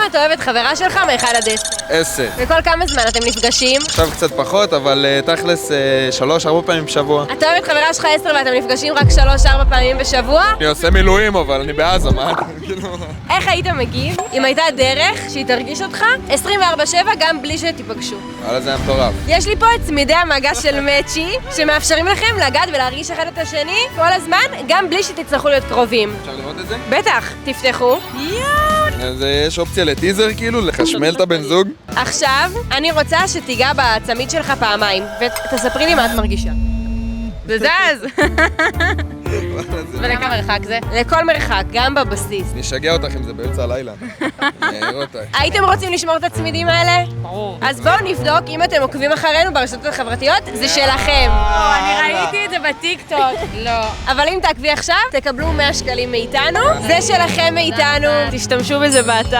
אתה אוהב את חברה שלך מ-1 עד 10? 10. וכל כמה זמן אתם נפגשים? עכשיו קצת פחות, אבל תכלס 3-4 פעמים בשבוע. אתה אוהב את חברה שלך 10 ואתם נפגשים רק 3-4 פעמים בשבוע? אני עושה מילואים, אבל אני בעזה, מה? איך היית מגיב אם הייתה דרך שהיא תרגיש אותך 24/7 גם בלי שתיפגשו? אבל זה היה מטורף. יש לי פה את צמידי המגע של מצ'י שמאפשרים לכם לגעת ולהרגיש אחד את השני כל הזמן גם בלי שתצטרכו להיות קרובים. אפשר לראות את זה? בטח, תפתחו. אז יש אופציה לטיזר כאילו, לחשמל את הבן זוג? עכשיו, אני רוצה שתיגע בצמיד שלך פעמיים ותספרי לי מה את מרגישה. זה זז! ולכמה מרחק זה? לכל מרחק, גם בבסיס. אני אשגע אותך אם זה באמצע הלילה. נעיר אותך. הייתם רוצים לשמור את הצמידים האלה? ברור. אז בואו נבדוק אם אתם עוקבים אחרינו ברשתות החברתיות, זה שלכם. אני ראיתי את זה בטיקטוק. לא. אבל אם תעקבי עכשיו, תקבלו 100 שקלים מאיתנו. זה שלכם מאיתנו, תשתמשו בזה באתר.